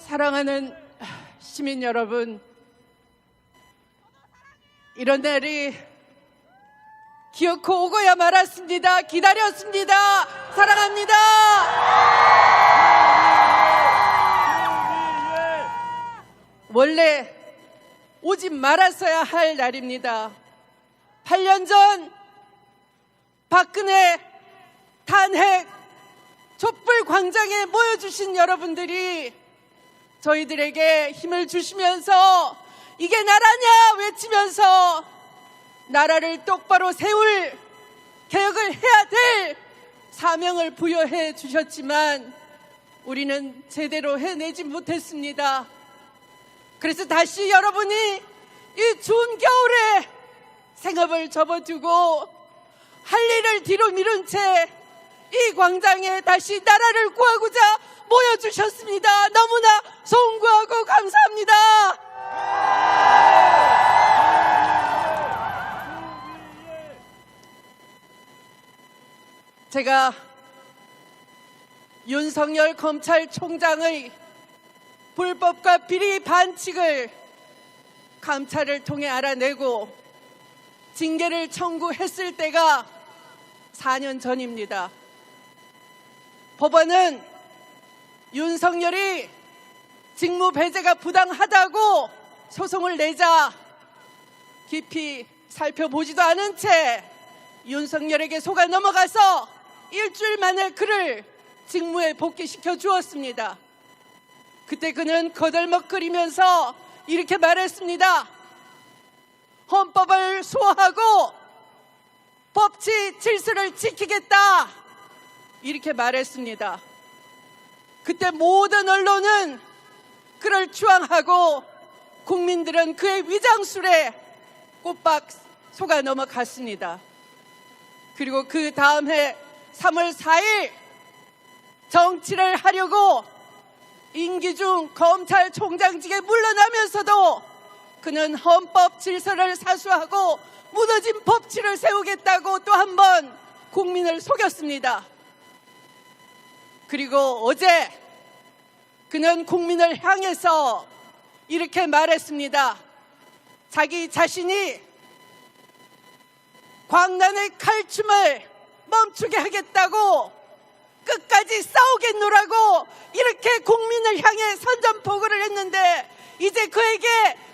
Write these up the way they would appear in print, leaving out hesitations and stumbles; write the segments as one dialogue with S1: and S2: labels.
S1: 사랑하는 시민 여러분, 이런 날이 기어코 오고야 말았습니다. 기다렸습니다. 사랑합니다. 원래 오지 말았어야 할 날입니다. 8년 전 박근혜 탄핵 촛불 광장에 모여주신 여러분들이 저희들에게 힘을 주시면서 이게 나라냐 외치면서 나라를 똑바로 세울 개혁을 해야 될 사명을 부여해 주셨지만 우리는 제대로 해내지 못했습니다. 그래서 다시 여러분이 이 추운 겨울에 생업을 접어두고 할 일을 뒤로 미룬 채 이 광장에 다시 나라를 구하고자 모여주셨습니다. 너무나 송구하고 감사합니다. 제가 윤석열 검찰총장의 불법과 비리 반칙을 감찰을 통해 알아내고 징계를 청구했을 때가 4년 전입니다. 법원은 윤석열이 직무 배제가 부당하다고 소송을 내자 깊이 살펴보지도 않은 채 윤석열에게 속아 넘어가서 일주일 만에 그를 직무에 복귀시켜 주었습니다. 그때 그는 거들먹거리면서 이렇게 말했습니다. 헌법을 수호하고 법치 질서를 지키겠다, 이렇게 말했습니다. 그때 모든 언론은 그를 추앙하고 국민들은 그의 위장술에 꼬박 속아 넘어갔습니다. 그리고 그 다음 해 3월 4일 정치를 하려고 임기 중 검찰총장직에 물러나면서도 그는 헌법 질서를 사수하고 무너진 법치를 세우겠다고 또 한 번 국민을 속였습니다. 그리고 어제 그는 국민을 향해서 이렇게 말했습니다. 자기 자신이 광란의 칼춤을 멈추게 하겠다고 끝까지 싸우겠노라고 이렇게 국민을 향해 선전포고를 했는데 이제 그에게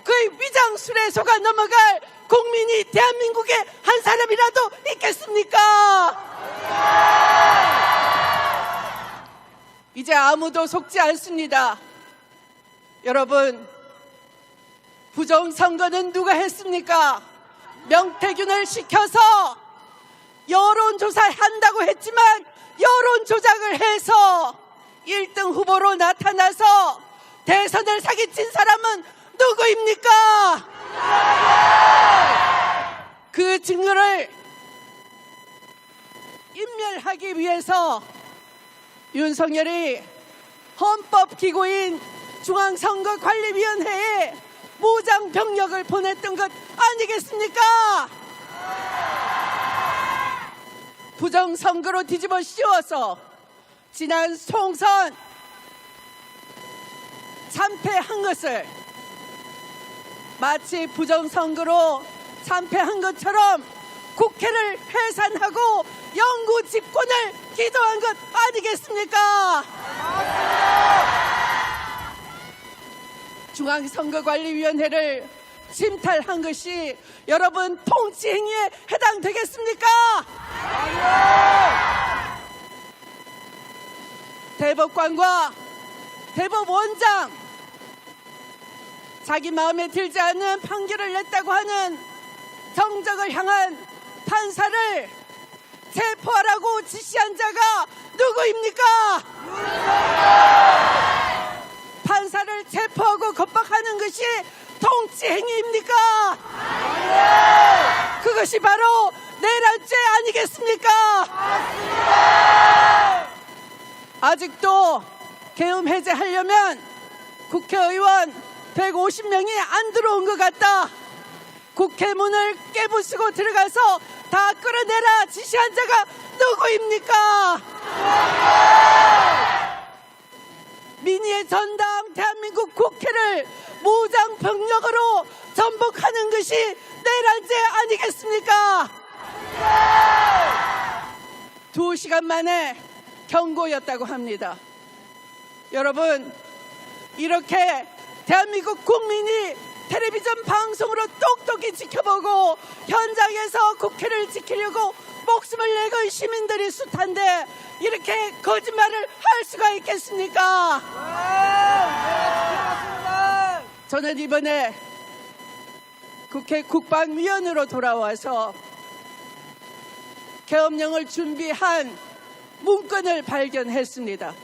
S1: 그의 위장술에 속아 넘어갈 국민이 대한민국에 한 사람이라도 있겠습니까? 이제 아무도 속지 않습니다. 여러분, 부정선거는 누가 했습니까? 명태균을 시켜서 여론조사를 한다고 했지만 여론조작을 해서 1등 후보로 나타나서 대선을 사기친 사람은 누구입니까? 그 증거를 인멸하기 위해서 윤석열이 헌법기구인 중앙선거관리위원회에 모장병력을 보냈던 것 아니겠습니까? 부정선거로 뒤집어 씌워서 지난 총선 참패한 것을 마치 부정선거로 참패한 것처럼 국회를 해산하고 영구 집권을 기도한 것 아니겠습니까? 중앙선거관리위원회를 침탈한 것이 여러분 통치행위에 해당되겠습니까? 대법관과 대법원장, 자기 마음에 들지 않는 판결을 냈다고 하는 정적을 향한 판사를 체포하라고 지시한 자가 누구입니까? 판사를 체포하고 겁박하는 것이 통치 행위입니까? 그것이 바로 내란죄 아니겠습니까? 아직도 계엄 해제하려면 국회의원 150명이 안 들어온 것 같다. 국회 문을 깨부수고 들어가서 다 끌어내라 지시한 자가 누구입니까? 민의의 전당 대한민국 국회를 무장병력으로 전복하는 것이 내란죄 아니겠습니까? 2시간 만에 경고였다고 합니다. 여러분, 이렇게 대한민국 국민이 텔레비전 방송으로 똑똑히 지켜보고 현장에서 국회를 지키려고 목숨을 내건 시민들이 숱한데 이렇게 거짓말을 할 수가 있겠습니까? 저는 이번에 국회 국방위원으로 돌아와서 계엄령을 준비한 문건을 발견했습니다.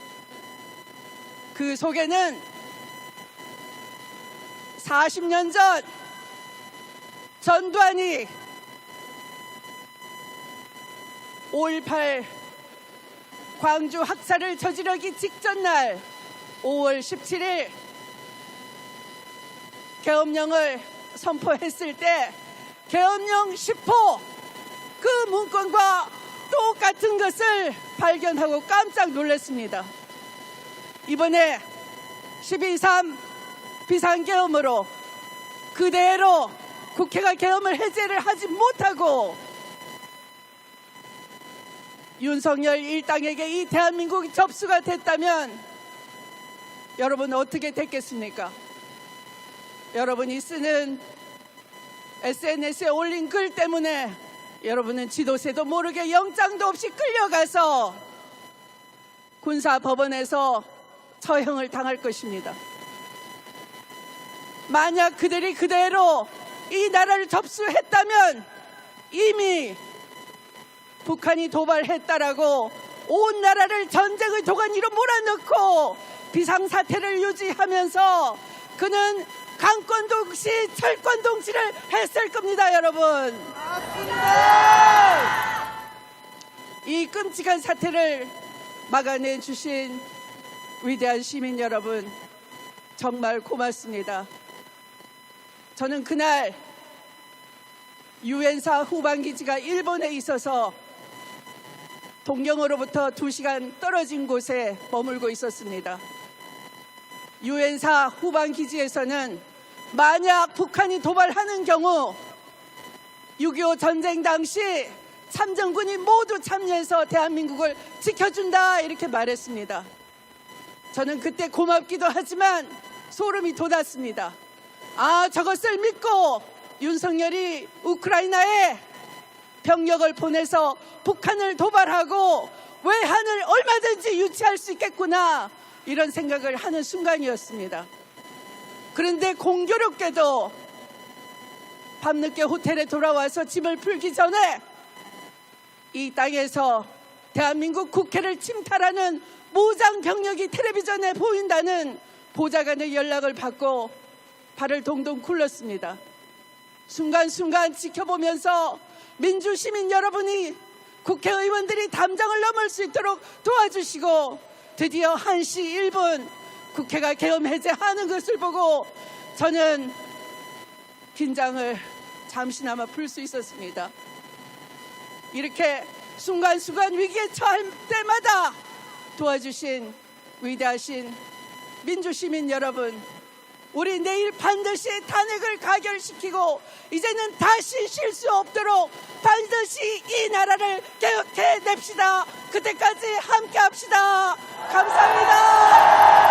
S1: 그 속에는 40년 전 전두환이 5.18 광주 학살을 저지르기 직전 날 5월 17일 계엄령을 선포했을 때 계엄령 10호 그 문건과 똑같은 것을 발견하고 깜짝 놀랐습니다. 이번에 12.3 비상계엄으로 그대로 국회가 계엄을 해제를 하지 못하고 윤석열 일당에게 이 대한민국이 접수가 됐다면 여러분 어떻게 됐겠습니까? 여러분이 쓰는 SNS에 올린 글 때문에 여러분은 지도새도 모르게 영장도 없이 끌려가서 군사법원에서 처형을 당할 것입니다. 만약 그들이 그대로 이 나라를 접수했다면 이미 북한이 도발했다라고 온 나라를 전쟁의 도가니로 몰아넣고 비상사태를 유지하면서 그는 강권동시 철권동시를 했을 겁니다. 여러분, 맞습니다. 이 끔찍한 사태를 막아내 주신 위대한 시민 여러분, 정말 고맙습니다. 저는 그날 유엔사 후방기지가 일본에 있어서 동경으로부터 2시간 떨어진 곳에 머물고 있었습니다. 유엔사 후방기지에서는 만약 북한이 도발하는 경우 6.25 전쟁 당시 참전군이 모두 참여해서 대한민국을 지켜준다 이렇게 말했습니다. 저는 그때 고맙기도 하지만 소름이 돋았습니다. 아, 저것을 믿고 윤석열이 우크라이나에 병력을 보내서 북한을 도발하고 외환을 얼마든지 유치할 수 있겠구나 이런 생각을 하는 순간이었습니다. 그런데 공교롭게도 밤늦게 호텔에 돌아와서 짐을 풀기 전에 이 땅에서 대한민국 국회를 침탈하는 무장 병력이 텔레비전에 보인다는 보좌관의 연락을 받고 발을 동동 굴렀습니다. 순간순간 지켜보면서 민주시민 여러분이 국회의원들이 담장을 넘을 수 있도록 도와주시고 드디어 1시 1분 국회가 계엄 해제하는 것을 보고 저는 긴장을 잠시나마 풀 수 있었습니다. 이렇게 순간순간 위기에 처할 때마다 도와주신 위대하신 민주시민 여러분, 우리 내일 반드시 탄핵을 가결시키고 이제는 다시 실수 없도록 반드시 이 나라를 개혁해냅시다. 그때까지 함께 합시다. 감사합니다.